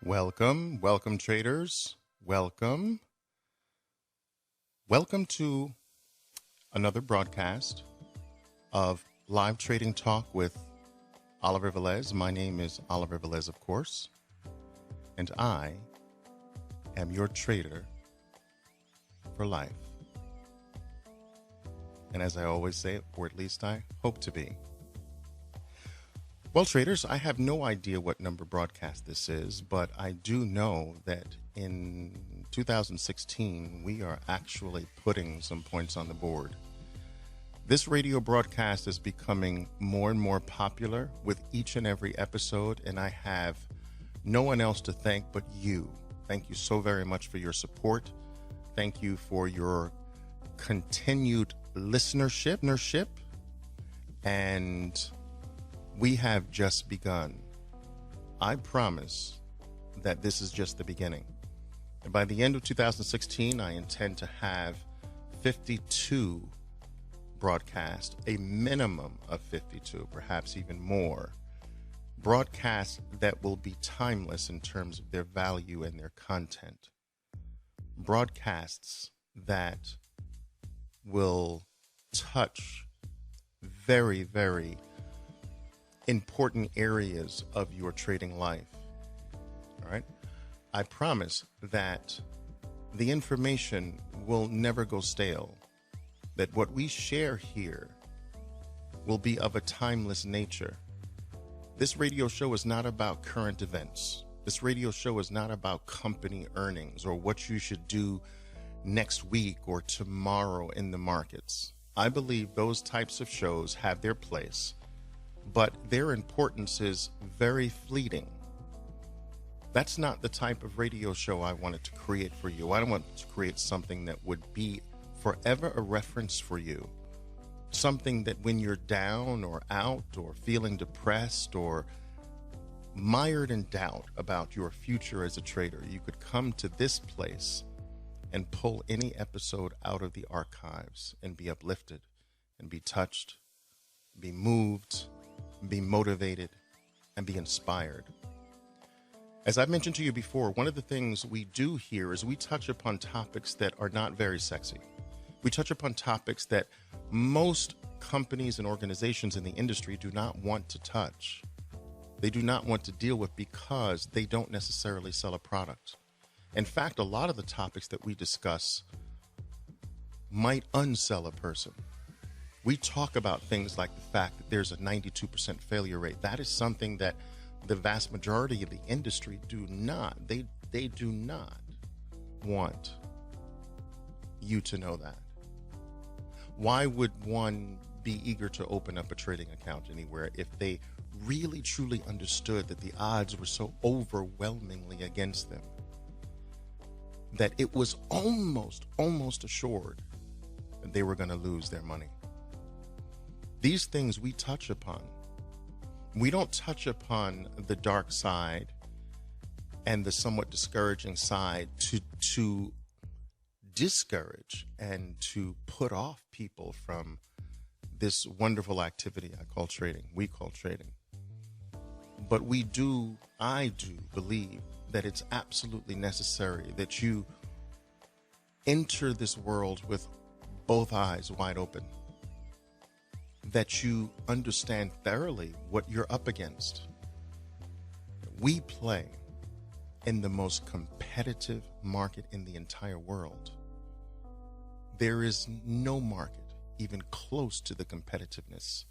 Welcome traders. Welcome to another broadcast of Live Trading Talk with Oliver Velez. My name is Oliver Velez, of course, and I am your trader for life. And as I always say, or at least I hope to be. Well, traders, I have no idea what number broadcast this is, but I do know that in 2016, we are actually putting some points on the board. This radio broadcast is becoming more and more popular with each and every episode, and I have no one else to thank but you. Thank you so very much for your support. Thank you for your continued listenership, and we have just begun. I promise that this is just the beginning. And by the end of 2016, I intend to have 52 broadcasts, a minimum of 52, perhaps even more, broadcasts that will be timeless in terms of their value and their content. Broadcasts that will touch very, very important areas of your trading life. All right. I promise that the information will never go stale, that what we share here will be of a timeless nature. This radio show is not about current events. This radio show is not about company earnings or what you should do next week or tomorrow in the markets. I believe those types of shows have their place, but their importance is very fleeting. That's not the type of radio show I wanted to create for you. I want to create something that would be forever a reference for you. Something that when you're down or out or feeling depressed or mired in doubt about your future as a trader, you could come to this place and pull any episode out of the archives and be uplifted and be touched, be moved, be motivated, and be inspired. As I've mentioned to you before, one of the things we do here is we touch upon topics that are not very sexy. We touch upon topics that most companies and organizations in the industry do not want to touch. They do not want to deal with because they don't necessarily sell a product. In fact, a lot of the topics that we discuss might unsell a person. We talk about things like the fact that there's a 92% failure rate. That is something that the vast majority of the industry do not. They do not want you to know that. Why would one be eager to open up a trading account anywhere if they really truly understood that the odds were so overwhelmingly against them that it was almost assured that they were going to lose their money? These things we touch upon. We don't touch upon the dark side and the somewhat discouraging side to discourage and to put off people from this wonderful activity I call trading, we call trading. But I do believe that it's absolutely necessary that you enter this world with both eyes wide open, that you understand thoroughly what you're up against. We play in the most competitive market in the entire world. There is no market even close to the competitiveness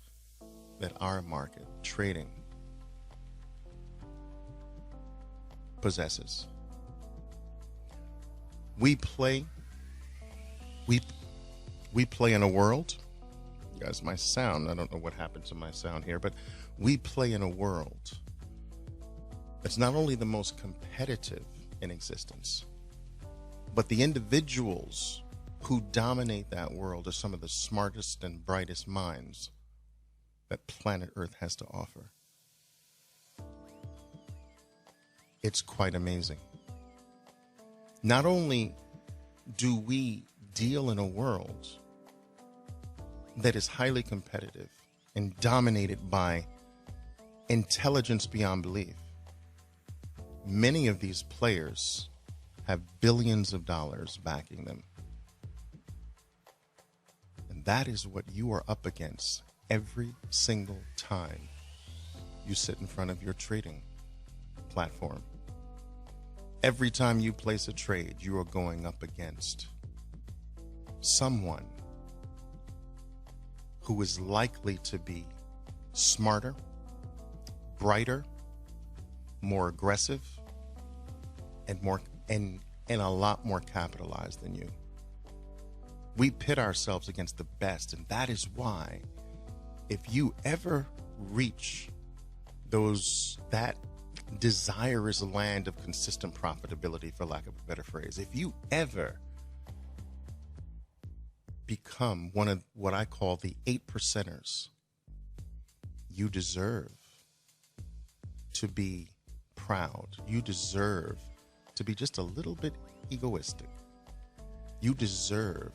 that our market, trading, possesses. We play in a world. Guys, my sound, I don't know what happened to my sound here, but we play in a world that's not only the most competitive in existence, but the individuals who dominate that world are some of the smartest and brightest minds that planet Earth has to offer. It's quite amazing. Not only do we deal in a world that is highly competitive and dominated by intelligence beyond belief, many of these players have billions of dollars backing them. And that is what you are up against every single time you sit in front of your trading platform. Every time you place a trade, you are going up against someone who is likely to be smarter, brighter, more aggressive, and a lot more capitalized than you. We pit ourselves against the best, and that is why if you ever reach that desirous land of consistent profitability, for lack of a better phrase, if you ever become one of what I call the 8%ers, you deserve to be proud. You deserve to be just a little bit egoistic. You deserve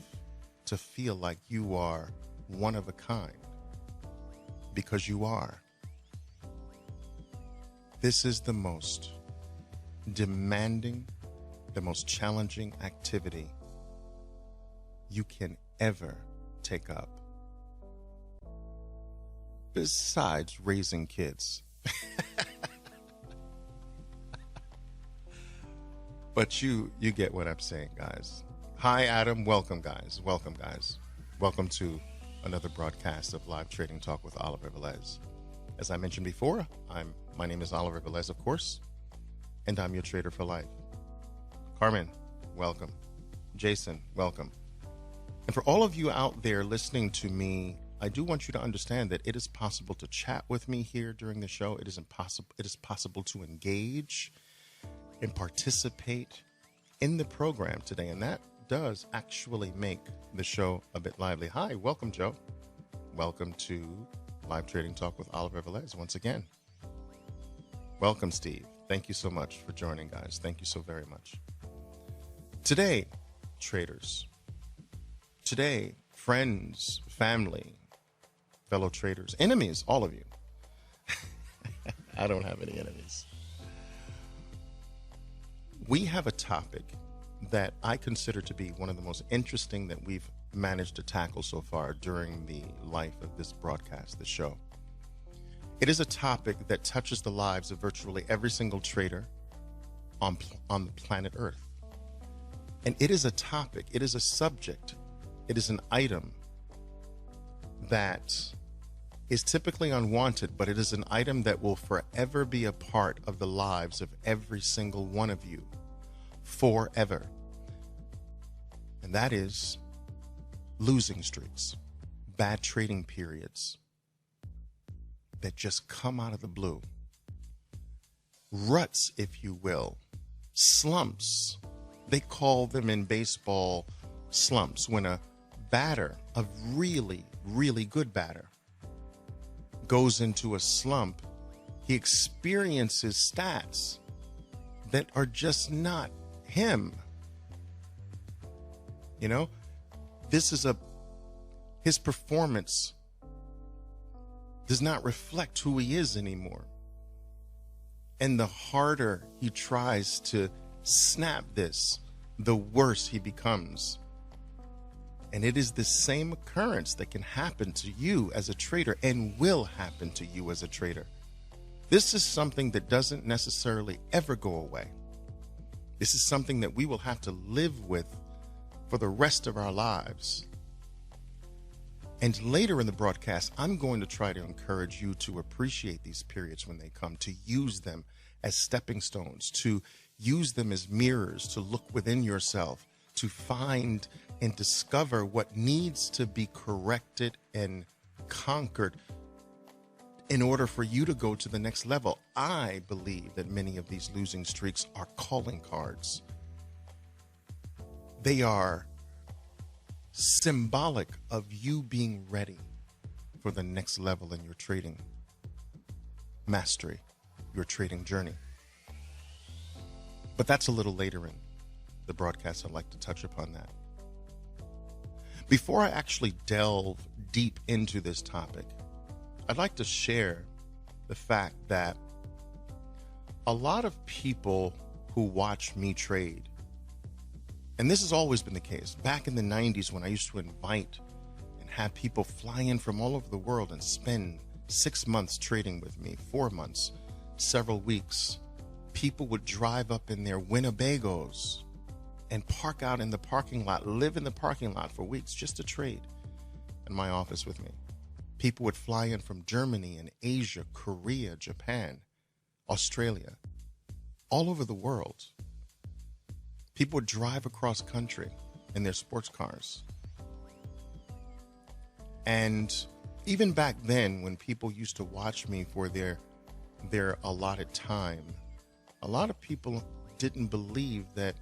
to feel like you are one of a kind, because you are. This is the most demanding, the most challenging activity you can ever take up, besides raising kids. But you get what I'm saying, guys. Hi, Adam. Welcome, guys. Welcome, guys. Welcome to another broadcast of Live Trading Talk with Oliver Velez. As I mentioned before, my name is Oliver Velez, of course, and I'm your trader for life. Carmen, welcome. Jason, welcome. And for all of you out there listening to me, I do want you to understand that it is possible to chat with me here during the show. It is possible to engage and participate in the program today, and that does actually make the show a bit lively. Hi, welcome, Joe. Welcome to Live Trading Talk with Oliver Velez once again. Welcome, Steve. Thank you so much for joining, guys. Thank you so very much. Today, traders. Today, friends, family, fellow traders, enemies, all of you. I don't have any enemies. We have a topic that I consider to be one of the most interesting that we've managed to tackle so far during the life of this broadcast, this show. It is a topic that touches the lives of virtually every single trader on the planet Earth. And it is a topic, it is a subject, it is an item that is typically unwanted, but it is an item that will forever be a part of the lives of every single one of you, forever. And that is losing streaks, bad trading periods that just come out of the blue, ruts, if you will, slumps. They call them in baseball slumps. When a batter, a really, really good batter, goes into a slump, he experiences stats that are just not him. You know, his performance does not reflect who he is anymore. And the harder he tries to snap this, the worse he becomes. And it is the same occurrence that can happen to you as a trader and will happen to you as a trader. This is something that doesn't necessarily ever go away. This is something that we will have to live with for the rest of our lives. And later in the broadcast, I'm going to try to encourage you to appreciate these periods when they come, to use them as stepping stones, to use them as mirrors, to look within yourself, to find and discover what needs to be corrected and conquered in order for you to go to the next level. I believe that many of these losing streaks are calling cards. They are symbolic of you being ready for the next level in your trading mastery, your trading journey. But that's a little later in the broadcast. I'd like to touch upon that. Before I actually delve deep into this topic, I'd like to share the fact that a lot of people who watch me trade, and this has always been the case, back in the 90s when I used to invite and have people fly in from all over the world and spend 6 months trading with me, 4 months, several weeks, people would drive up in their Winnebagos and park out in the parking lot, live in the parking lot for weeks just to trade in my office with me. People would fly in from Germany and Asia, Korea, Japan, Australia, all over the world. People would drive across country in their sports cars. And even back then, when people used to watch me for their allotted time, a lot of people didn't believe that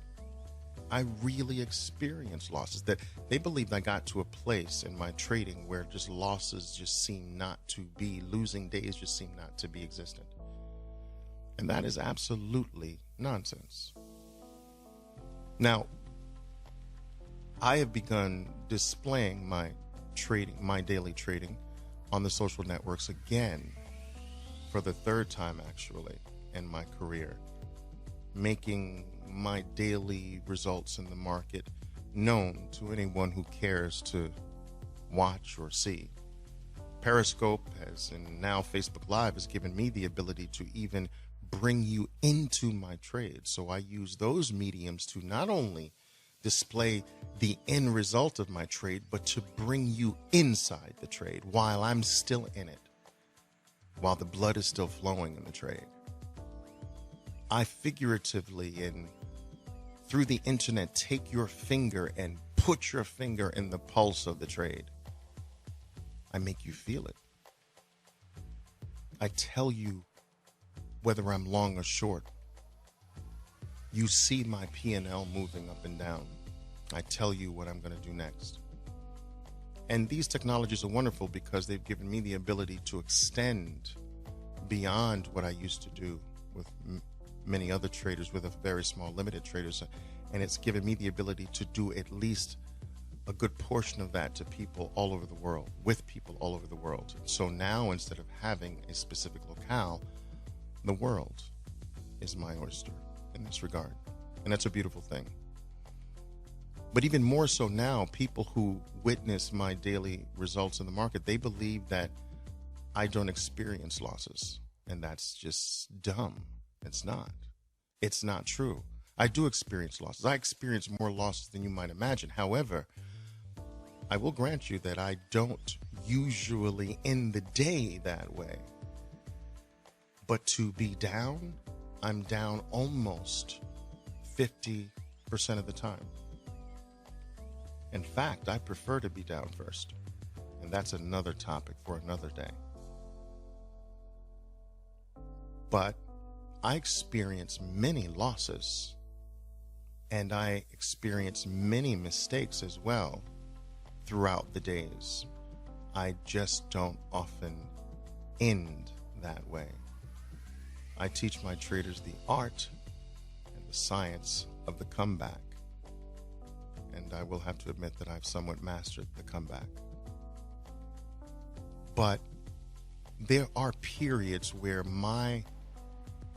I really experienced losses, that they believed I got to a place in my trading where just losses just seemed not to be, losing days just seemed not to be existent. And that is absolutely nonsense. Now, I have begun displaying my trading, my daily trading on the social networks again for the third time actually in my career, making my daily results in the market known to anyone who cares to watch or see. Periscope has, and now Facebook Live has given me the ability to even bring you into my trade. So I use those mediums to not only display the end result of my trade, but to bring you inside the trade while I'm still in it, while the blood is still flowing in the trade. I figuratively and through the internet take your finger and put your finger in the pulse of the trade. I make you feel it. I tell you whether I'm long or short. You see my P&L moving up and down. I tell you what I'm going to do next. And these technologies are wonderful because they've given me the ability to extend beyond what I used to do with many other traders, with a very small limited traders. And it's given me the ability to do at least a good portion of that to people all over the world, with people all over the world. So now, instead of having a specific locale, the world is my oyster in this regard. And that's a beautiful thing. But even more so now, people who witness my daily results in the market, they believe that I don't experience losses. And that's just dumb. It's not. It's not true. I do experience losses. I experience more losses than you might imagine. However, I will grant you that I don't usually end the day that way. But to be down, I'm down almost 50% of the time. In fact, I prefer to be down first. And that's another topic for another day. But I experience many losses. And I experience many mistakes as well throughout the days. I just don't often end that way. I teach my traders the art and the science of the comeback. And I will have to admit that I've somewhat mastered the comeback. But there are periods where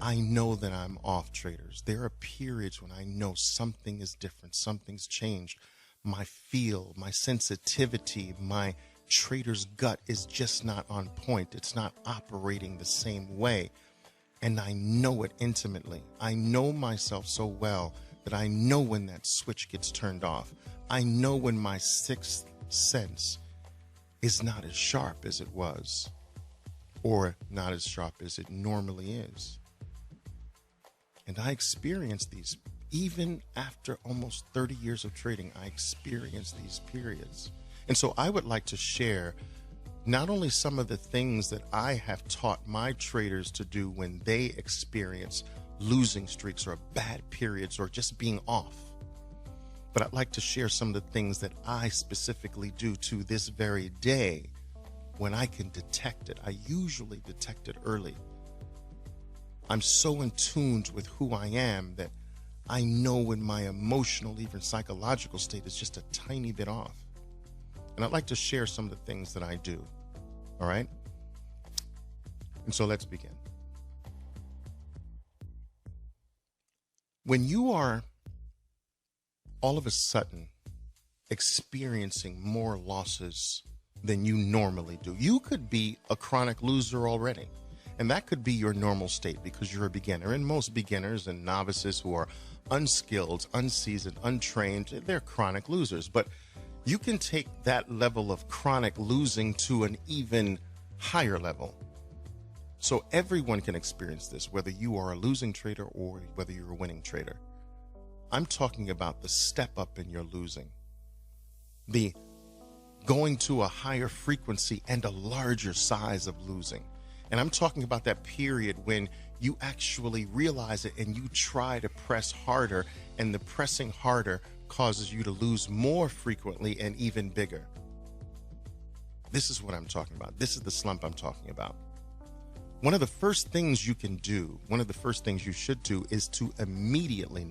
I know that I'm off, traders. There are periods when I know something is different, something's changed. My feel, my sensitivity, my trader's gut is just not on point. It's not operating the same way. And I know it intimately. I know myself so well that I know when that switch gets turned off. I know when my sixth sense is not as sharp as it was, or not as sharp as it normally is. And I experience these, even after almost 30 years of trading, I experience these periods. And so I would like to share not only some of the things that I have taught my traders to do when they experience losing streaks or bad periods or just being off, but I'd like to share some of the things that I specifically do to this very day when I can detect it. I usually detect it early. I'm so in tune with who I am that I know when my emotional, even psychological state is just a tiny bit off. And I'd like to share some of the things that I do. All right? And so let's begin. When you are all of a sudden experiencing more losses than you normally do, you could be a chronic loser already. And that could be your normal state because you're a beginner. And most beginners and novices who are unskilled, unseasoned, untrained, they're chronic losers. But you can take that level of chronic losing to an even higher level. So everyone can experience this, whether you are a losing trader or whether you're a winning trader. I'm talking about the step up in your losing, the going to a higher frequency and a larger size of losing. And I'm talking about that period when you actually realize it and you try to press harder, and the pressing harder causes you to lose more frequently and even bigger. This is what I'm talking about. This is the slump I'm talking about. One of the first things you can do, one of the first things you should do is to immediately,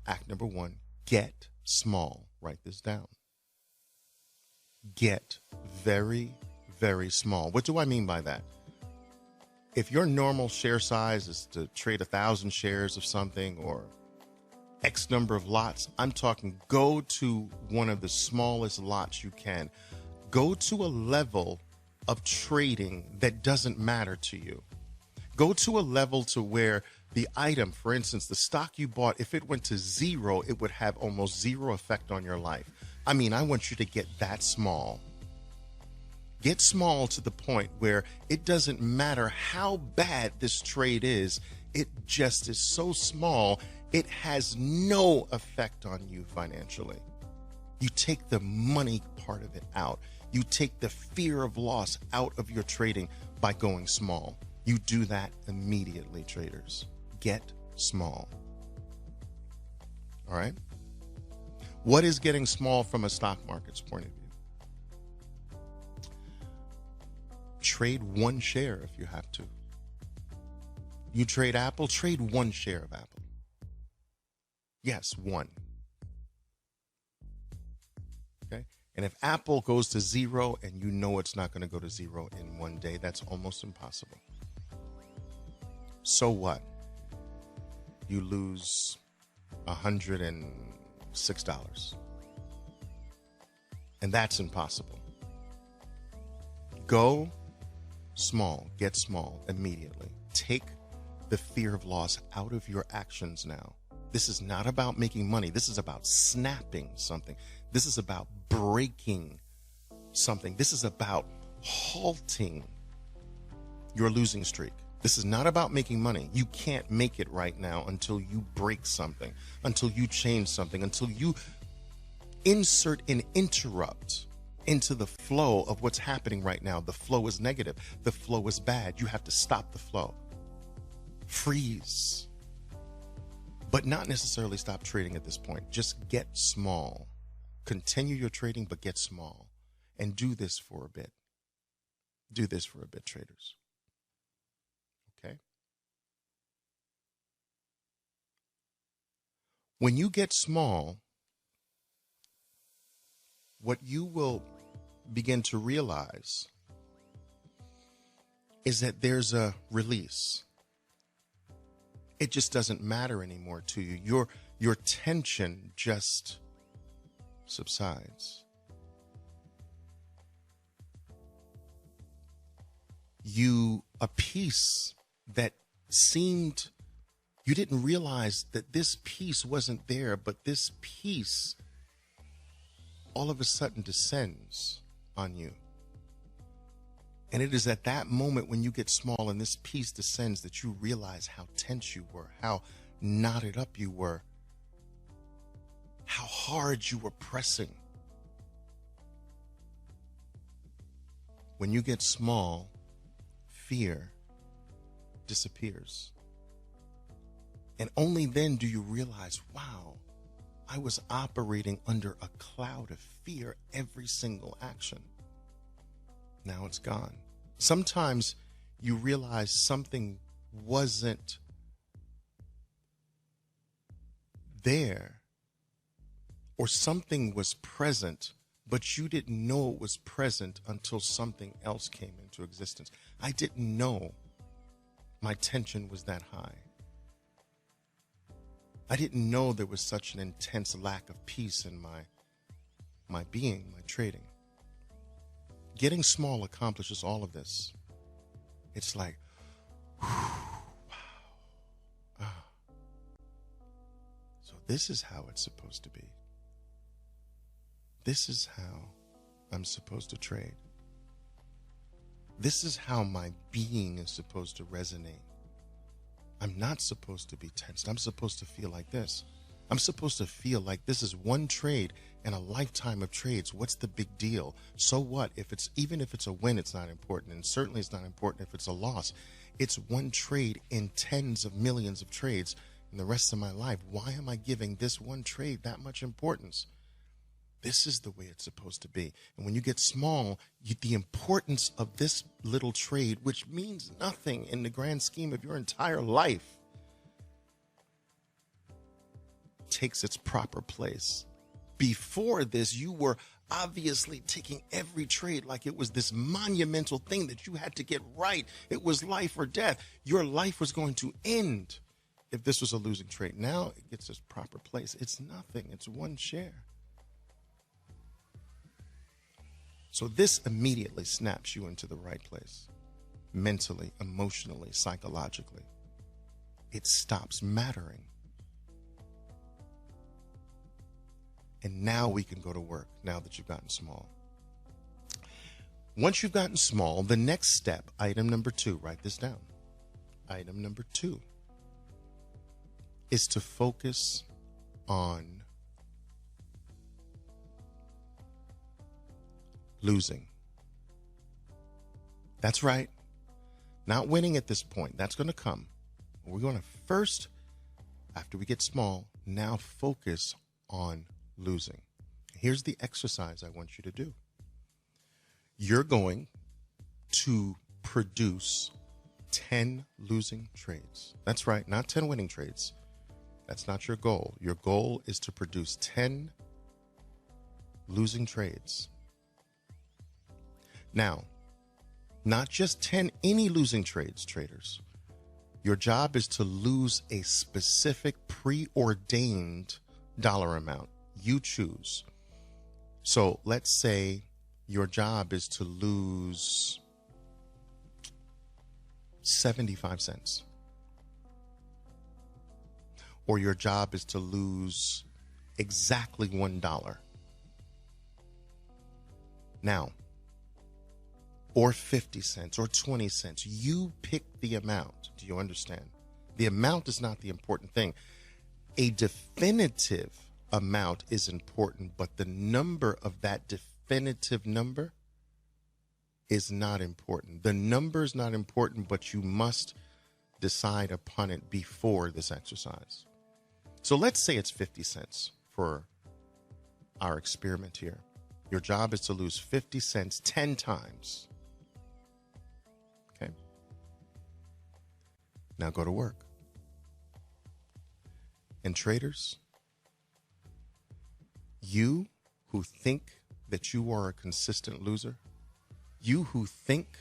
act number one, get small. Write this down. Get very, very small. What do I mean by that? If your normal share size is to trade 1,000 shares of something or X number of lots, I'm talking go to one of the smallest lots you can. Go to a level of trading that doesn't matter to you. Go to a level to where the item, for instance, the stock you bought, if it went to zero, it would have almost zero effect on your life. I mean, I want you to get that small. Get small to the point where it doesn't matter how bad this trade is. It just is so small, it has no effect on you financially. You take the money part of it out. You take the fear of loss out of your trading by going small. You do that immediately, traders. Get small. All right? What is getting small from a stock market's point of view? Trade one share if you have to. You trade Apple, trade one share of Apple. Yes, one. Okay? And if Apple goes to zero and you know it's not going to go to zero in one day, that's almost impossible. So what? You lose $106. And that's impossible. Go small, get small immediately. Take the fear of loss out of your actions now. This is not about making money. This is about snapping something. This is about breaking something. This is about halting your losing streak. This is not about making money. You can't make it right now until you break something, until you change something, until you insert an interrupt into the flow of what's happening right now. The flow is negative. The flow is bad. You have to stop the flow. Freeze. But not necessarily stop trading at this point. Just get small. Continue your trading, but get small. And do this for a bit. Do this for a bit, traders. Okay? When you get small, what you will begin to realize is that there's a release. It just doesn't matter anymore to you. Your tension just subsides. A peace that seemed, you didn't realize that this peace wasn't there, but this peace all of a sudden descends on you. And it is at that moment when you get small and this peace descends that you realize how tense you were, how knotted up you were, how hard you were pressing. When you get small, fear disappears. And only then do you realize, wow, I was operating under a cloud of fear every single action. Now it's gone. Sometimes you realize something wasn't there, or something was present, but you didn't know it was present until something else came into existence. I didn't know my tension was that high. I didn't know there was such an intense lack of peace in my being, my trading. Getting small accomplishes all of this. It's like, whew, wow. So this is how it's supposed to be. This is how I'm supposed to trade. This is how my being is supposed to resonate. I'm not supposed to be tensed. I'm supposed to feel like this. I'm supposed to feel like this is one trade in a lifetime of trades. What's the big deal? So what? Even if it's a win, it's not important. And certainly it's not important if it's a loss. It's one trade in tens of millions of trades in the rest of my life. Why am I giving this one trade that much importance? This is the way it's supposed to be. And when you get small, the importance of this little trade, which means nothing in the grand scheme of your entire life, takes its proper place. Before this, you were obviously taking every trade like it was this monumental thing that you had to get right. It was life or death. Your life was going to end if this was a losing trade. Now it gets its proper place. It's nothing. It's one share. So this immediately snaps you into the right place, mentally, emotionally, psychologically. It stops mattering. And now we can go to work, now that you've gotten small. Once you've gotten small, the next step, item number 2, write this down. Item number 2 is to focus on losing. That's right. Not winning at this point. That's going to come. We're going to first, after we get small, now focus on losing. Here's the exercise I want you to do. You're going to produce 10 losing trades. That's right, not 10 winning trades. That's not your goal. Your goal is to produce 10 losing trades. Now, not just 10 any losing trades, traders. Your job is to lose a specific preordained dollar amount. You choose. So let's say your job is to lose 75 cents. Or your job is to lose exactly $1. Now, or 50 cents or 20 cents. You pick the amount. Do you understand? The amount is not the important thing. A definitive amount is important, but the number of that definitive number is not important. The number is not important, but you must decide upon it before this exercise. So let's say it's 50 cents for our experiment here. Your job is to lose 50 cents 10 times. Okay. Now go to work. And traders, you who think that you are a consistent loser, you who think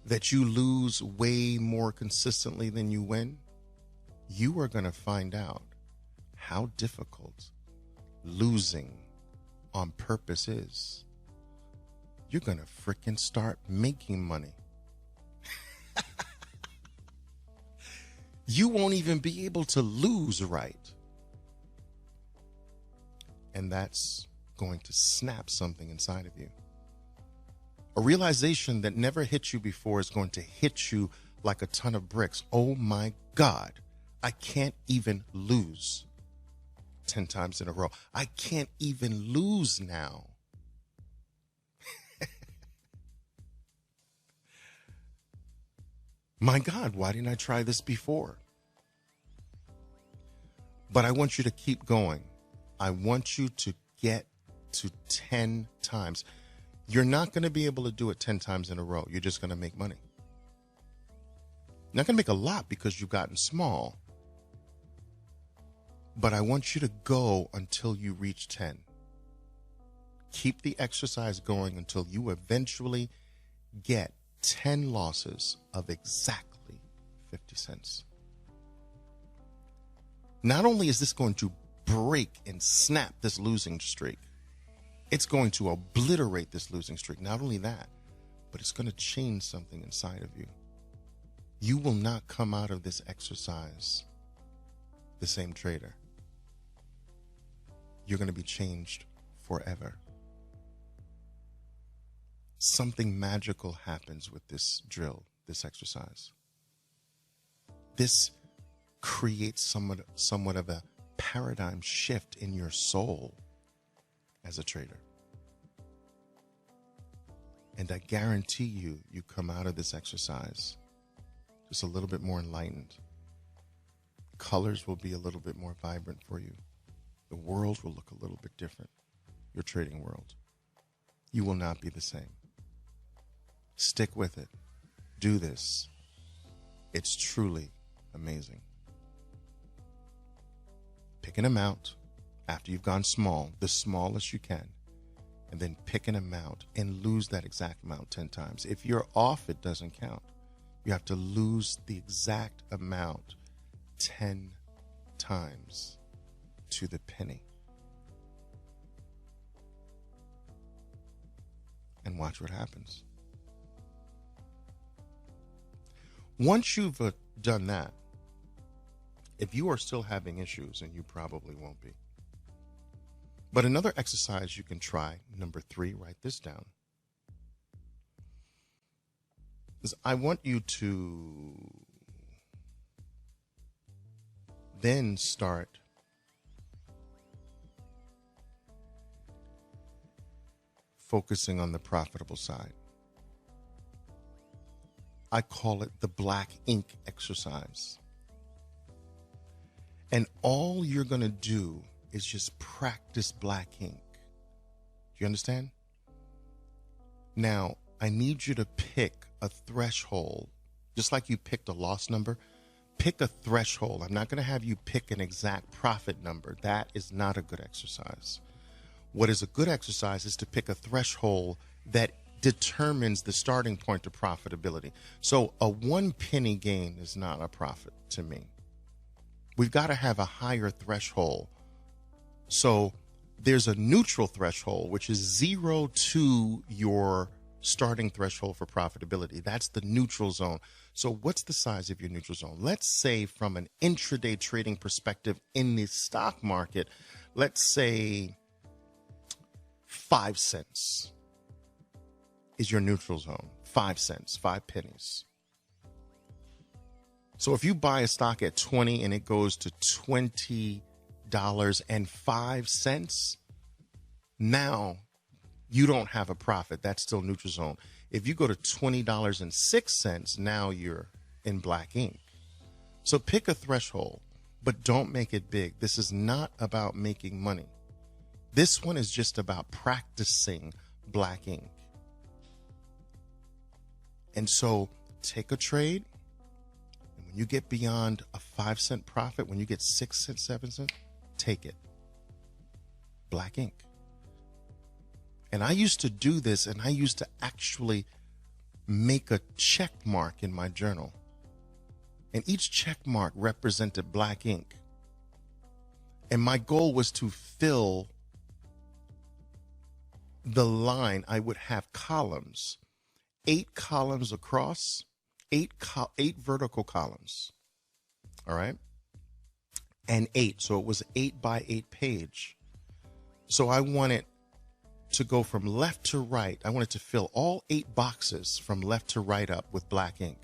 that you lose way more consistently than you win, you are going to find out how difficult losing on purpose is. You're going to frickin' start making money. You won't even be able to lose right. And that's going to snap something inside of you. A realization that never hit you before is going to hit you like a ton of bricks. Oh my God, I can't even lose 10 times in a row. I can't even lose now. My God, why didn't I try this before? But I want you to keep going. I want you to get to 10 times. You're not going to be able to do it 10 times in a row. You're just going to make money. You're not going to make a lot because you've gotten small. But I want you to go until you reach 10. Keep the exercise going until you eventually get 10 losses of exactly 50 cents. Not only is this going to break and snap this losing streak, it's going to obliterate this losing streak. Not only that, but it's going to change something inside of you. You will not come out of this exercise the same trader. You're going to be changed forever. Something magical happens with this drill, this exercise. This creates somewhat of a paradigm shift in your soul as a trader. And I guarantee you, you come out of this exercise just a little bit more enlightened. Colors will be a little bit more vibrant for you. The world will look a little bit different. Your trading world. You will not be the same. Stick with it. Do this. It's truly amazing. Pick an amount after you've gone small, the smallest you can, and then pick an amount and lose that exact amount 10 times. If you're off, it doesn't count. You have to lose the exact amount 10 times to the penny. And watch what happens. Once you've done that, if you are still having issues, and you probably won't be, but another exercise you can try, number 3, write this down, is I want you to then start focusing on the profitable side. I call it the black ink exercise. And all you're going to do is just practice black ink. Do you understand? Now, I need you to pick a threshold, just like you picked a loss number. Pick a threshold. I'm not going to have you pick an exact profit number. That is not a good exercise. What is a good exercise is to pick a threshold that determines the starting point to profitability. So a 1 penny gain is not a profit to me. We've got to have a higher threshold. So there's a neutral threshold, which is 0 to your starting threshold for profitability. That's the neutral zone. So what's the size of your neutral zone? Let's say from an intraday trading perspective in the stock market, let's say 5 cents is your neutral zone. 5 cents, 5 pennies. So if you buy a stock at 20 and it goes to $20.05, now you don't have a profit. That's still neutral zone. If you go to $20.06, now you're in black ink. So pick a threshold, but don't make it big. This is not about making money. This one is just about practicing black ink. And so take a trade, and when you get beyond a 5 cent profit, when you get 6 cents, 7 cents, take it. Black ink. And I used to do this, and I used to actually make a check mark in my journal. And each check mark represented black ink. And my goal was to fill the line. I would have columns. 8 columns across, 8 vertical columns. All right. And 8. So it was 8 by 8 page. So I wanted to go from left to right. I wanted to fill all 8 boxes from left to right up with black ink.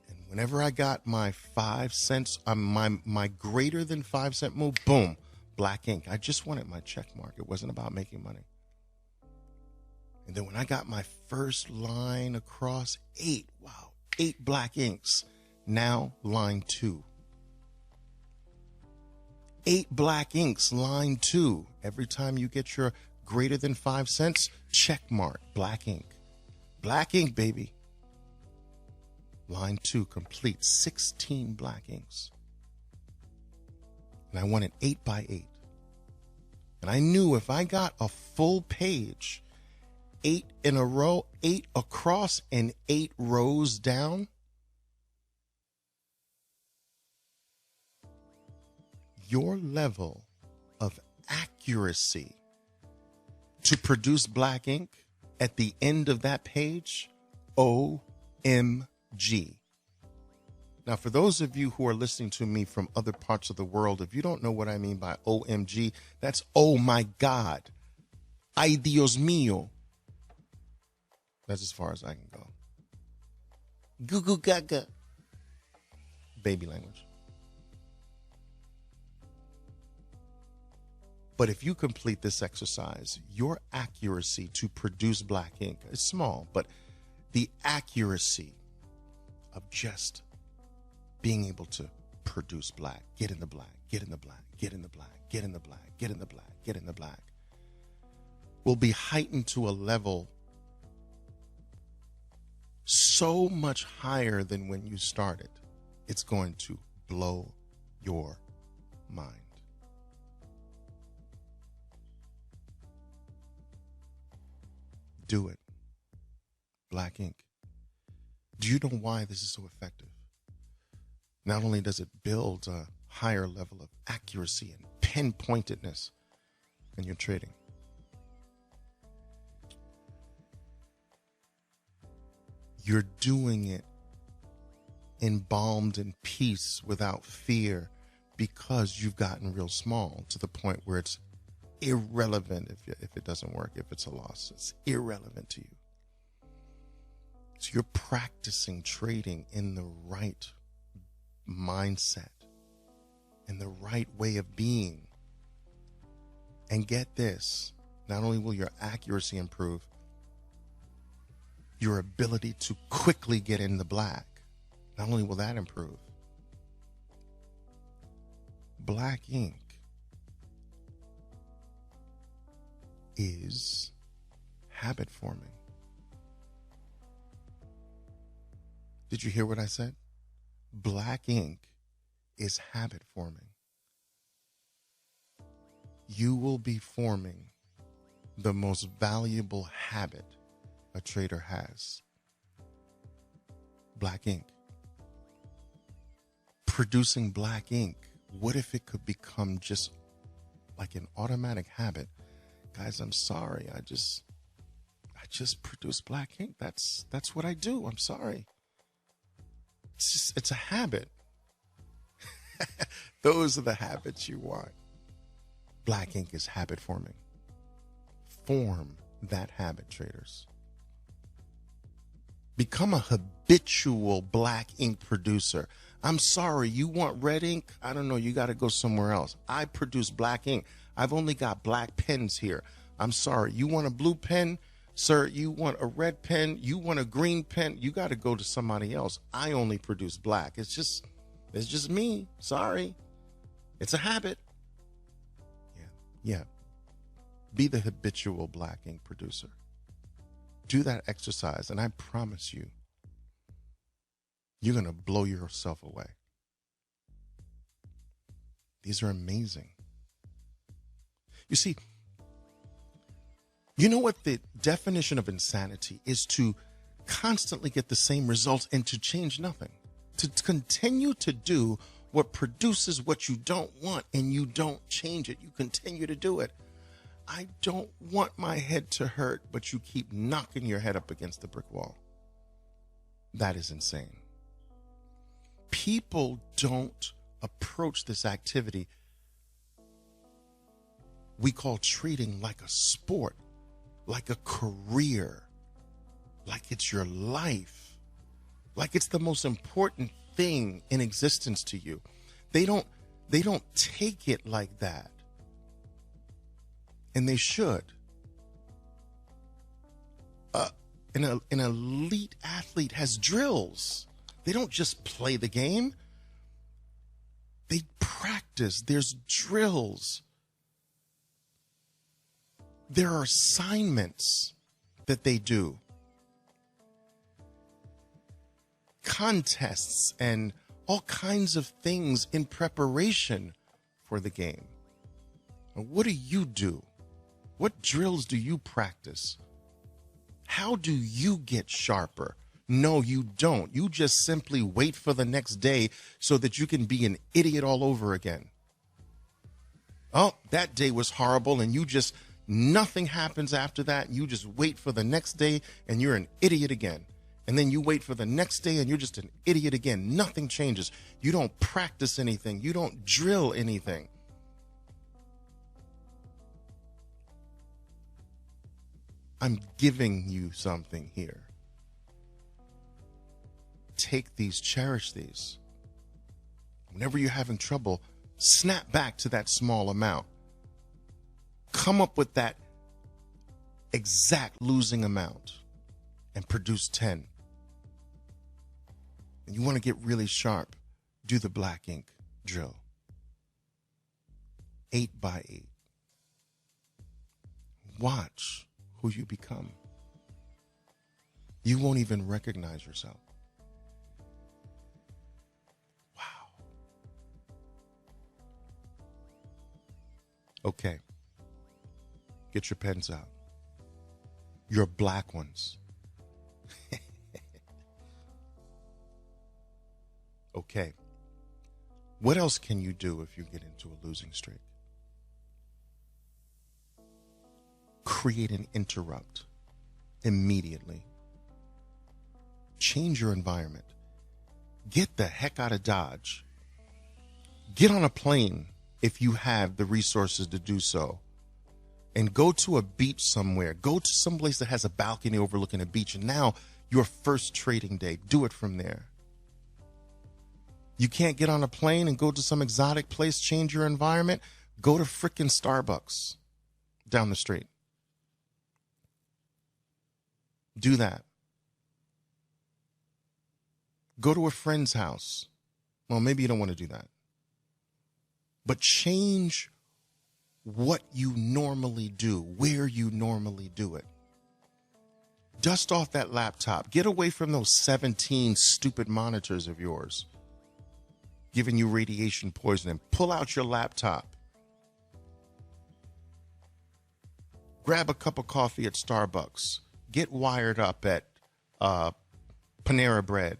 And whenever I got my 5 cents, my greater than 5 cent move, boom, black ink. I just wanted my check mark. It wasn't about making money. And then when I got my first line across, 8, wow, 8 black inks. Now line 2. 8 black inks, line 2. Every time you get your greater than 5 cents, check mark, black ink. Black ink, baby. Line 2, complete, 16 black inks. And I wanted 8 by 8. And I knew if I got a full page, 8 in a row, 8 across, and 8 rows down, your level of accuracy to produce black ink at the end of that page, OMG. Now, for those of you who are listening to me from other parts of the world, if you don't know what I mean by OMG, that's oh my God. Ay Dios mío. That's as far as I can go. Goo goo gaga. Baby language. But if you complete this exercise, your accuracy to produce black ink is small, but the accuracy of just being able to produce black, get in the black, get in the black, get in the black, get in the black, get in the black, get in the black, will be heightened to a level so much higher than when you started. It's going to blow your mind. Do it. Black ink. Do you know why this is so effective? Not only does it build a higher level of accuracy and pinpointedness in your trading, you're doing it embalmed in peace without fear because you've gotten real small to the point where it's irrelevant if it doesn't work, if it's a loss. It's irrelevant to you. So you're practicing trading in the right mindset and the right way of being. And get this, not only will your accuracy improve, your ability to quickly get in the black, not only will that improve, black ink is habit forming. Did you hear what I said? Black ink is habit forming. You will be forming the most valuable habit a trader has. Black ink. Producing black ink. What if it could become just like an automatic habit? Guys, I'm sorry. I just produce black ink. That's what I do. I'm sorry. It's a habit. Those are the habits you want. Black ink is habit forming. Form that habit, traders. Become a habitual black ink producer. I'm sorry, you want red ink? I don't know, you got to go somewhere else. I produce black ink. I've only got black pens here. I'm sorry, you want a blue pen? Sir, you want a red pen? You want a green pen? You got to go to somebody else. I only produce black. It's just me. Sorry. It's a habit. Yeah. Be the habitual black ink producer. Do that exercise, and I promise you, you're going to blow yourself away. These are amazing. You see, you know what the definition of insanity is? To constantly get the same results and to change nothing. To continue to do what produces what you don't want and you don't change it. You continue to do it. I don't want my head to hurt, but you keep knocking your head up against the brick wall. That is insane. People don't approach this activity we call trading like a sport, like a career, like it's your life, like it's the most important thing in existence to you. They don't take it like that. And they should. An elite athlete has drills. They don't just play the game. They practice. There's drills. There are assignments that they do. Contests and all kinds of things in preparation for the game. Now, what do you do? What drills do you practice? How do you get sharper? No, you don't. You just simply wait for the next day so that you can be an idiot all over again. Oh, that day was horrible, and nothing happens after that. You just wait for the next day and you're an idiot again. And then you wait for the next day and you're just an idiot again. Nothing changes. You don't practice anything. You don't drill anything. I'm giving you something here. Take these, cherish these. Whenever you're having trouble, snap back to that small amount. Come up with that exact losing amount and produce 10. And you want to get really sharp, do the black ink drill. 8 by 8. Watch who you become. You won't even recognize yourself. Wow. Okay. Get your pens out. Your black ones. Okay. What else can you do if you get into a losing streak? Create an interrupt immediately. Change your environment. Get the heck out of Dodge. Get on a plane if you have the resources to do so. And go to a beach somewhere. Go to some place that has a balcony overlooking a beach. And now your first trading day, do it from there. You can't get on a plane and go to some exotic place, change your environment. Go to frickin' Starbucks down the street. Do that. Go to a friend's house. Well, maybe you don't want to do that. But change what you normally do, where you normally do it. Dust off that laptop. Get away from those 17 stupid monitors of yours, giving you radiation poisoning. Pull out your laptop. Grab a cup of coffee at Starbucks. Get wired up at Panera Bread.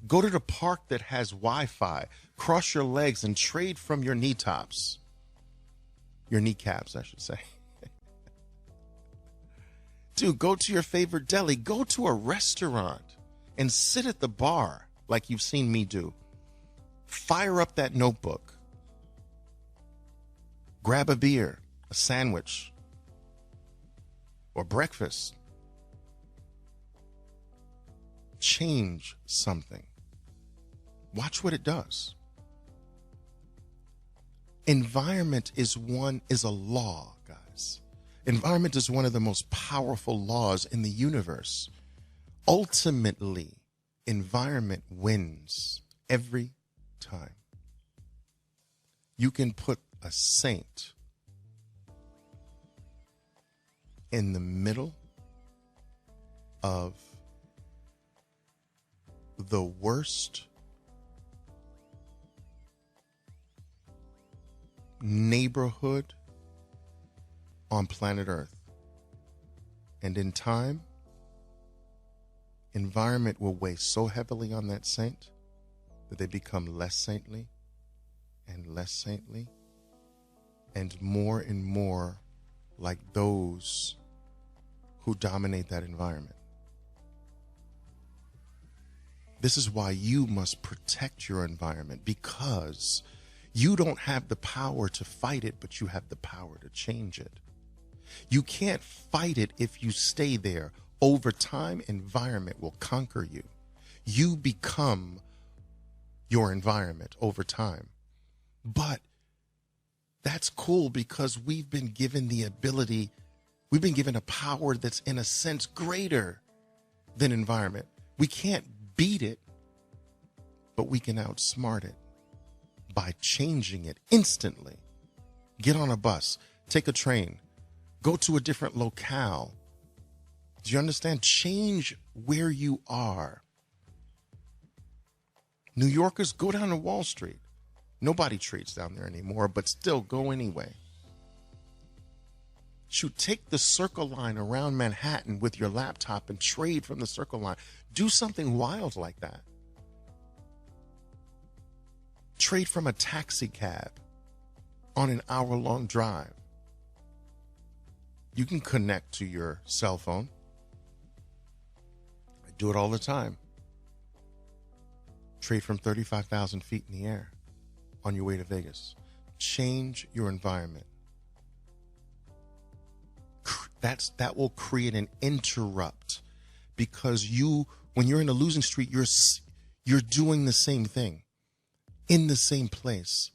Go to the park that has Wi-Fi. Cross your legs and trade from your knee tops. Your kneecaps, I should say. Dude, go to your favorite deli. Go to a restaurant and sit at the bar like you've seen me do. Fire up that notebook. Grab a beer, a sandwich, or breakfast. Change something. Watch what it does. Environment is a law, guys. Environment is one of the most powerful laws in the universe. Ultimately, environment wins every time. You can put a saint in the middle of the worst neighborhood on planet Earth. And in time, environment will weigh so heavily on that saint that they become less saintly and less saintly and more like those who dominate that environment. This is why you must protect your environment, because you don't have the power to fight it, but you have the power to change it. You can't fight it if you stay there. Over time, environment will conquer you. You become your environment over time. But that's cool because we've been given the ability, we've been given a power that's in a sense greater than environment. We can't beat it, but we can outsmart it by changing it instantly. Get on a bus, take a train, go to a different locale. Do you understand? Change where you are. New Yorkers, go down to Wall Street. Nobody trades down there anymore, but still go anyway. Shoot, take the Circle Line around Manhattan with your laptop and trade from the Circle Line. Do something wild like that. Trade from a taxi cab on an hour-long drive. You can connect to your cell phone. I do it all the time. Trade from 35,000 feet in the air on your way to Vegas. Change your environment. That will create an interrupt, because when you're in a losing streak, you're doing the same thing in the same place,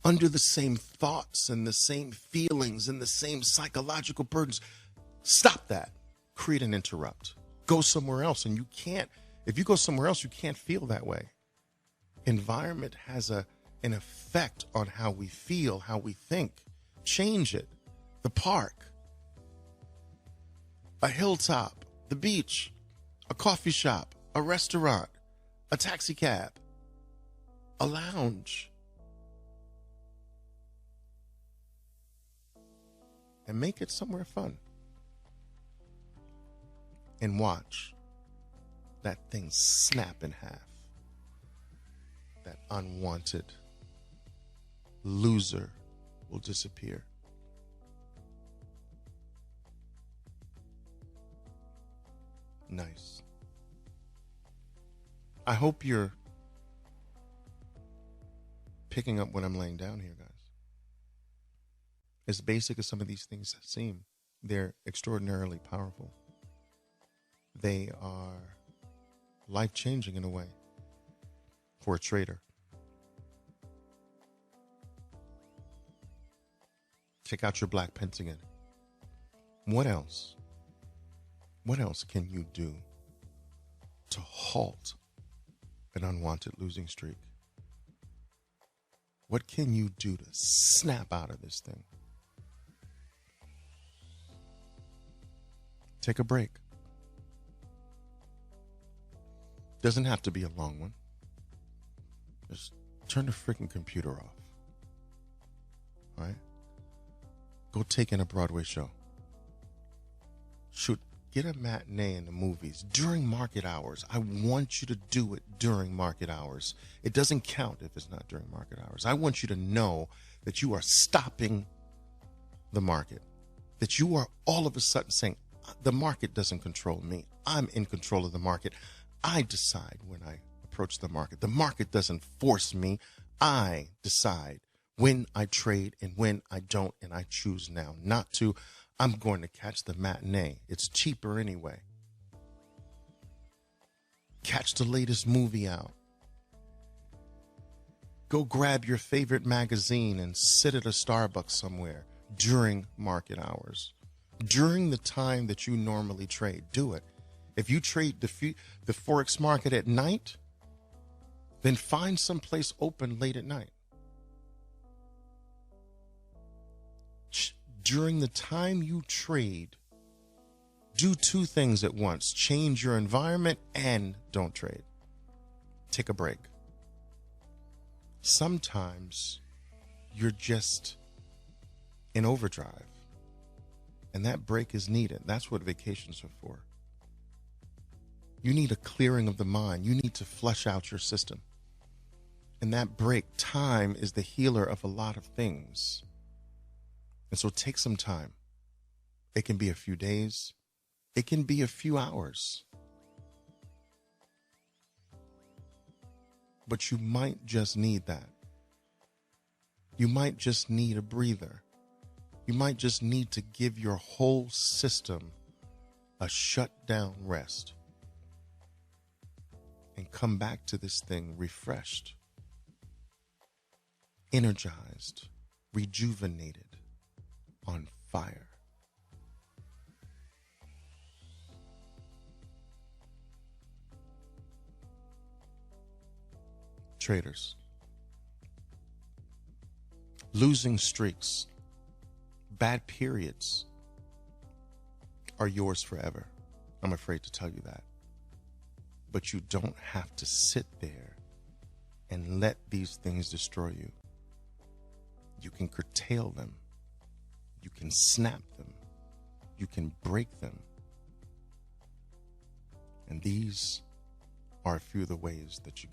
under the same thoughts and the same feelings and the same psychological burdens. Stop that. Create an interrupt. Go somewhere else. And if you go somewhere else, you can't feel that way. Environment has an effect on how we feel, how we think. Change it. The park, a hilltop, the beach, a coffee shop, a restaurant, a taxi cab, a lounge. And make it somewhere fun. And watch that thing snap in half. That unwanted loser will disappear. Nice. I hope you're picking up what I'm laying down here, guys. As basic as some of these things seem, they're extraordinarily powerful. They are life-changing in a way for a trader. Check out your black pence again. What else? What else can you do to halt an unwanted losing streak? What can you do to snap out of this thing? Take a break. Doesn't have to be a long one. Just turn the freaking computer off. All right? Go take in a Broadway show. Shoot, get a matinee in the movies during market hours. I want you to do it during market hours. It doesn't count if it's not during market hours. I want you to know that you are stopping the market, that you are all of a sudden saying, the market doesn't control me. I'm in control of the market. I decide when I approach the market. The market doesn't force me. I decide when I trade and when I don't, and I choose now not to. I'm going to catch the matinee. It's cheaper anyway. Catch the latest movie out. Go grab your favorite magazine and sit at a Starbucks somewhere during market hours. During the time that you normally trade, do it. If you trade the Forex market at night, then find some place open late at night. During the time you trade, do two things at once. Change your environment and don't trade. Take a break. Sometimes you're just in overdrive, and that break is needed. That's what vacations are for. You need a clearing of the mind. You need to flush out your system. And that break time is the healer of a lot of things. And so take some time. It can be a few days. It can be a few hours. But you might just need that. You might just need a breather. You might just need to give your whole system a shutdown rest and come back to this thing refreshed, energized, rejuvenated, on fire. Traders, losing streaks, bad periods are yours forever. I'm afraid to tell you that. But you don't have to sit there and let these things destroy you. You can curtail them. You can snap them. You can break them. And these are a few of the ways that you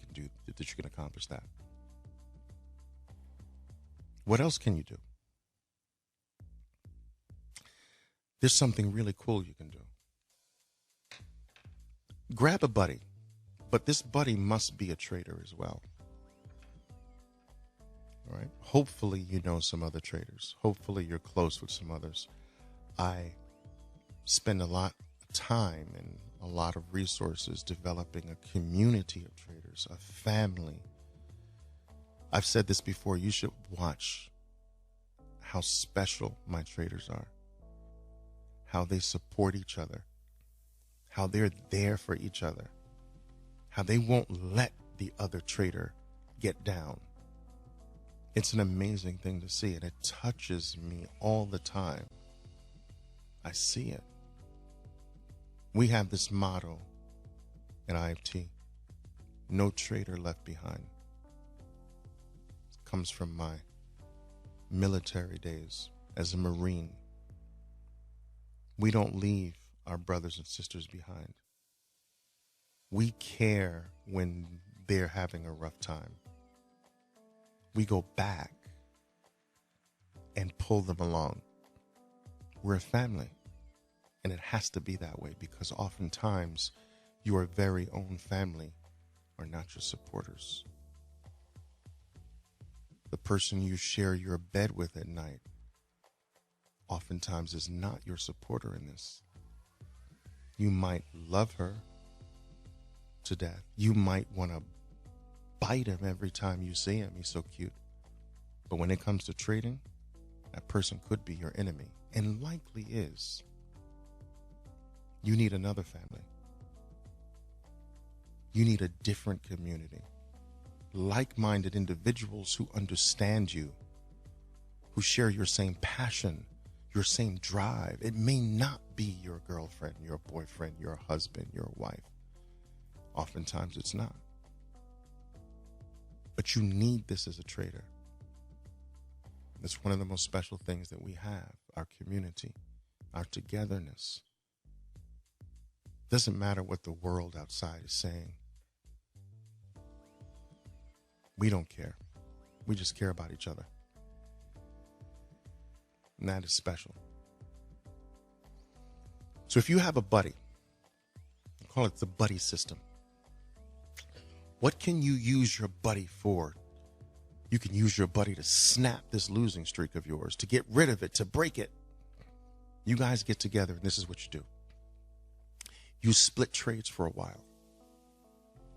can accomplish that. What else can you do? There's something really cool you can do. Grab a buddy, but this buddy must be a trader as well. All right. Hopefully you know some other traders. Hopefully you're close with some others. I spend a lot of time and a lot of resources developing a community of traders, a family. I've said this before, you should watch how special my traders are, how they support each other, how they're there for each other, how they won't let the other trader get down. It's an amazing thing to see, and it touches me all the time. I see it. We have this motto at IFT, no trader left behind. It comes from my military days as a Marine. We don't leave our brothers and sisters behind. We care when they're having a rough time. We go back and pull them along. We're a family, and it has to be that way because oftentimes your very own family are not your supporters. The person you share your bed with at night oftentimes is not your supporter in this. You might love her to death. You might want to bite him every time you see him. He's so cute. But when it comes to trading, that person could be your enemy, and likely is. You need another family. You need a different community. Like-minded individuals who understand you, who share your same passion, your same drive. It may not be your girlfriend, your boyfriend, your husband, your wife. Oftentimes it's not. But you need this as a trader. It's one of the most special things that we have, our community, our togetherness. Doesn't matter what the world outside is saying. We don't care. We just care about each other. And that is special. So if you have a buddy, I call it the buddy system. What can you use your buddy for? You can use your buddy to snap this losing streak of yours, to get rid of it, to break it. You guys get together, and this is what you do. You split trades for a while.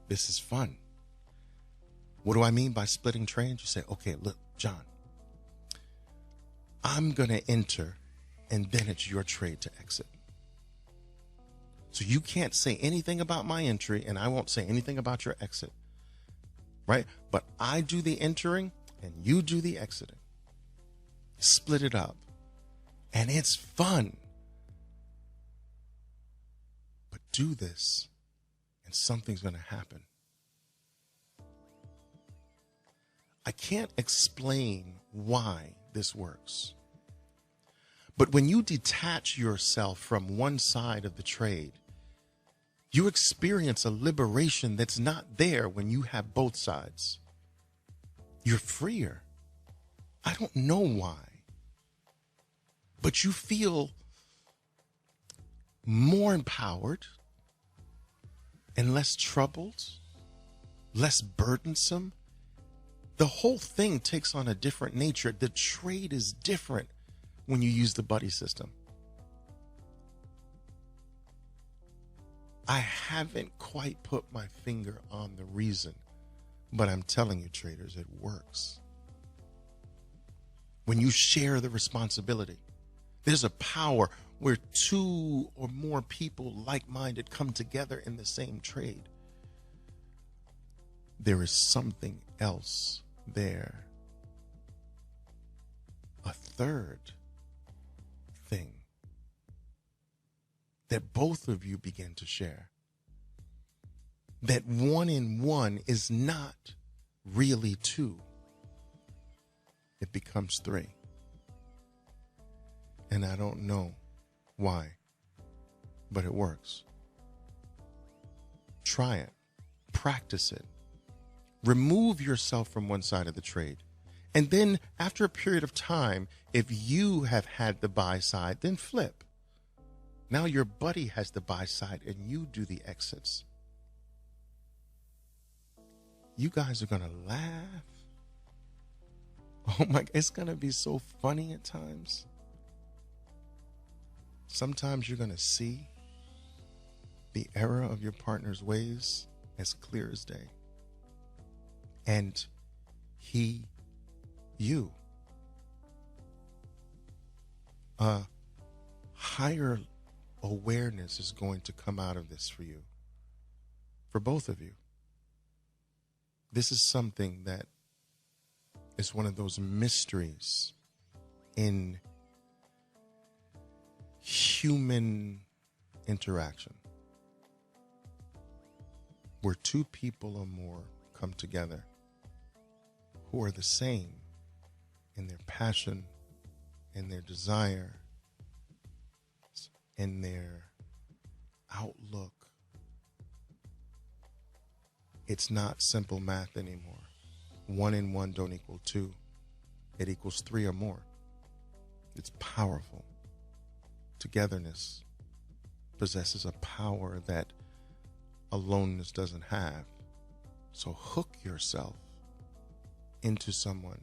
This is fun. What do I mean by splitting trades? You say, okay, look, John, I'm going to enter, and then it's your trade to exit. So you can't say anything about my entry, and I won't say anything about your exit, right? But I do the entering, and you do the exiting. Split it up, and it's fun. But do this, and something's going to happen. I can't explain why this works. But when you detach yourself from one side of the trade, you experience a liberation that's not there when you have both sides. You're freer. I don't know why, but you feel more empowered and less troubled, less burdensome. The whole thing takes on a different nature. The trade is different when you use the buddy system. I haven't quite put my finger on the reason, but I'm telling you, traders, it works. When you share the responsibility, there's a power where two or more people like-minded come together in the same trade. There is something else there. A third thing that both of you begin to share. That 1 and 1 is not really 2. It becomes 3. And I don't know why, but it works. Try it. Practice it. Remove yourself from one side of the trade And then after a period of time, if you have had the buy side, then flip. Now your buddy has the buy side and you do the exits. You guys are going to laugh. Oh my, it's going to be so funny at times. Sometimes you're going to see the error of your partner's ways as clear as day. And you, a higher awareness is going to come out of this for you, for both of you. This is something that is one of those mysteries in human interaction, where two people or more come together who are the same in their passion, in their desire, in their outlook. It's not simple math anymore. 1 and 1 don't equal 2. It equals 3 or more. It's powerful. Togetherness possesses a power that aloneness doesn't have. So hook yourself into someone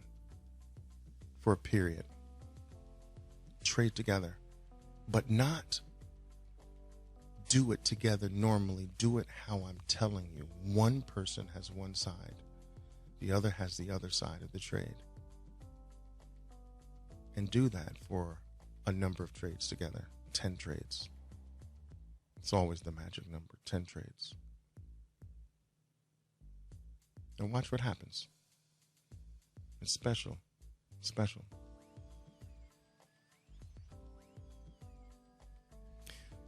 for a period. Trade together, but not do it together normally. Do it how I'm telling you. One person has one side. The other has the other side of the trade. And do that for a number of trades together. 10 trades. It's always the magic number, 10 trades. And watch what happens. It's special. Special.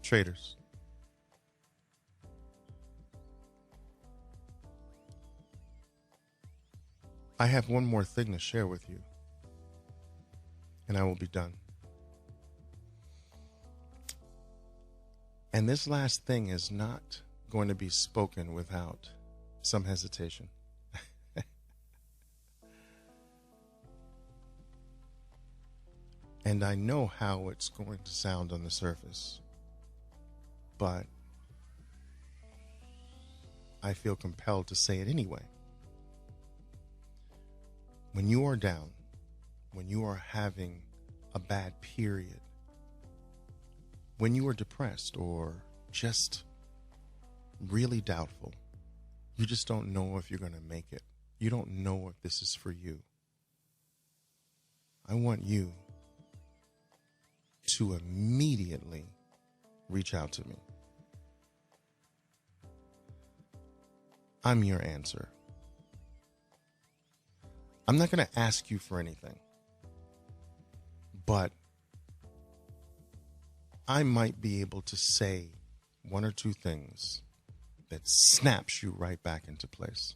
Traders. I have one more thing to share with you, and I will be done. And this last thing is not going to be spoken without some hesitation. And I know how it's going to sound on the surface, but I feel compelled to say it anyway. When you are down, when you are having a bad period, when you are depressed or just really doubtful, you just don't know if you're going to make it. You don't know if this is for you. I want you to immediately reach out to me. I'm your answer. I'm not going to ask you for anything, but I might be able to say one or two things that snaps you right back into place.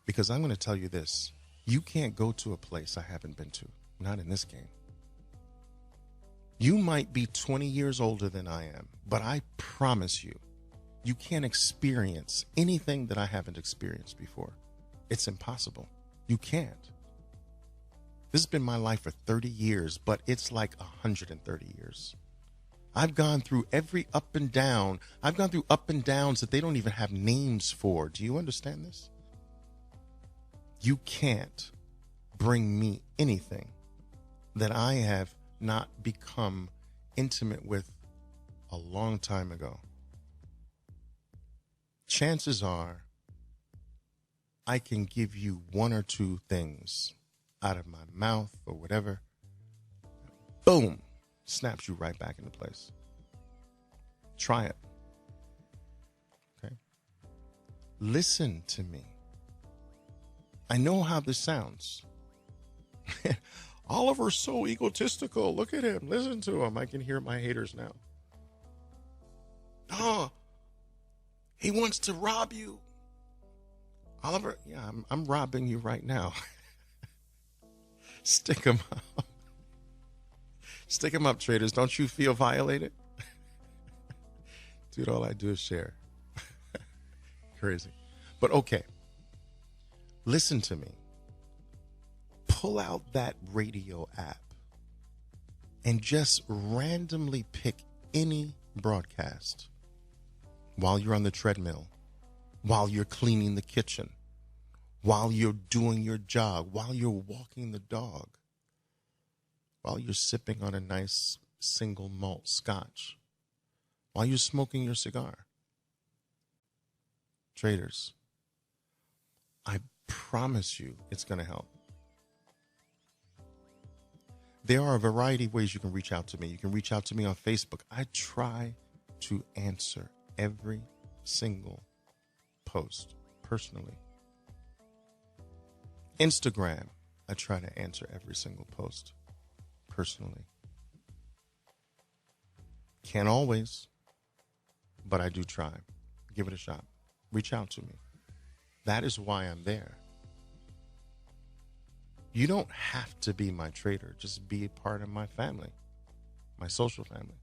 Because I'm going to tell you this, you can't go to a place I haven't been to, not in this game. You might be 20 years older than I am, but I promise you, you can't experience anything that I haven't experienced before. It's impossible. You can't. This has been my life for 30 years, but it's like 130 years. I've gone through every up and down. I've gone through up and downs that they don't even have names for. Do you understand this? You can't bring me anything that I have not become intimate with a long time ago. Chances are I can give you one or two things out of my mouth or whatever. Boom, snaps you right back into place. Try it. Okay? Listen to me. I know how this sounds. Oliver's so egotistical. Look at him. Listen to him. I can hear my haters now. Oh, he wants to rob you. Oliver, yeah, I'm robbing you right now. Stick him up. Stick him up, traders. Don't you feel violated? Dude, all I do is share. Crazy. But okay. Listen to me. pull out that radio app and just randomly pick any broadcast while you're on the treadmill, while you're cleaning the kitchen, while you're doing your jog, while you're walking the dog, while you're sipping on a nice single malt scotch, while you're smoking your cigar. Traders, I promise you it's going to help. There are a variety of ways you can reach out to me. You can reach out to me on Facebook. I try to answer every single post personally. Instagram, I try to answer every single post personally. Can't always, but I do try. Give it a shot. Reach out to me. That is why I'm there. You don't have to be my trader. Just be a part of my family, my social family.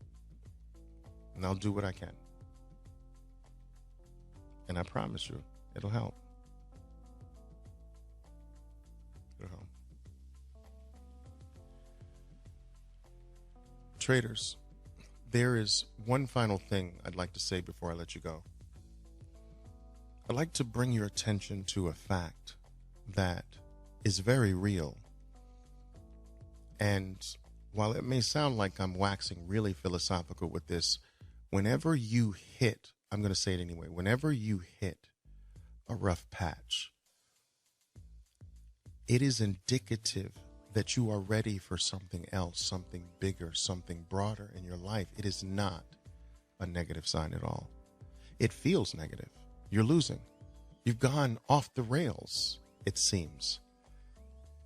And I'll do what I can. And I promise you, it'll help. It'll help. Traders, there is one final thing I'd like to say before I let you go. I'd like to bring your attention to a fact that is very real. And while it may sound like I'm waxing really philosophical with this, whenever you hit, I'm going to say it anyway, whenever you hit a rough patch, it is indicative that you are ready for something else, something bigger, something broader in your life. It is not a negative sign at all. It feels negative. You're losing. You've gone off the rails, it seems.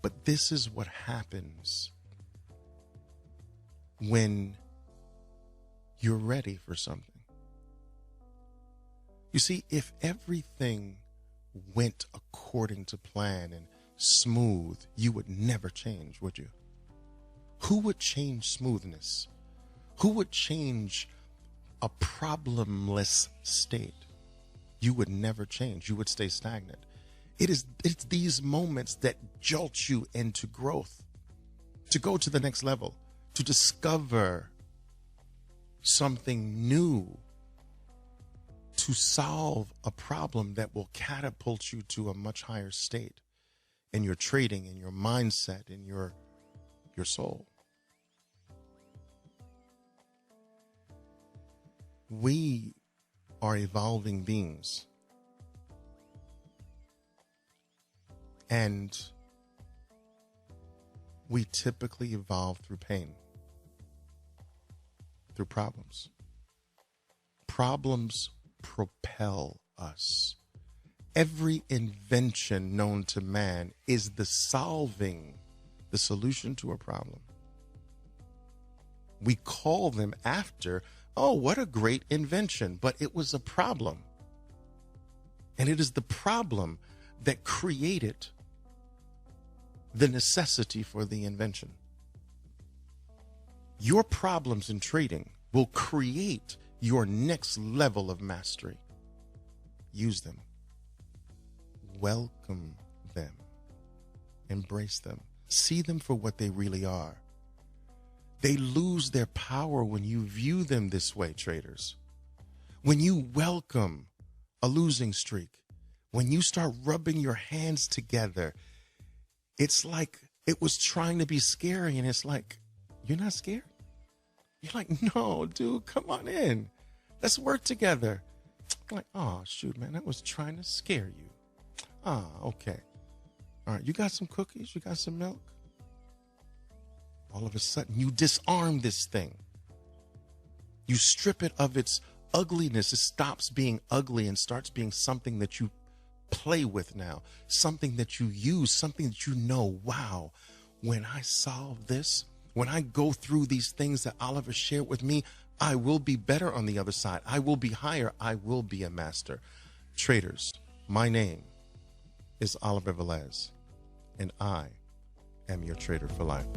But this is what happens when you're ready for something. You see, if everything went according to plan and smooth, you would never change, would you? Who would change smoothness? Who would change a problemless state? You would never change. You would stay stagnant. It's these moments that jolt you into growth, to go to the next level, to discover something new, to solve a problem that will catapult you to a much higher state in your trading, in your mindset, in your soul. We are evolving beings. And we typically evolve through pain, through problems. Problems propel us. Every invention known to man is the solution to a problem. We call them after, oh, what a great invention, but it was a problem. And it is the problem that created the necessity for the invention. Your problems in trading will create your next level of mastery. Use them. Welcome them. Embrace them. See them for what they really are. They lose their power when you view them this way, traders. When you welcome a losing streak, when you start rubbing your hands together, it's like it was trying to be scary, and it's like, you're not scared? You're like, no, dude, come on in. Let's work together. I'm like, oh, shoot, man, that was trying to scare you. Ah, okay. All right, you got some cookies? You got some milk? All of a sudden, you disarm this thing. You strip it of its ugliness. It stops being ugly and starts being something that you play with now, something that you use, something that you know, wow, when I solve this, when I go through these things that Oliver shared with me, I will be better on the other side. I will be higher. I will be a master. Traders, my name is Oliver Velez, and I am your trader for life.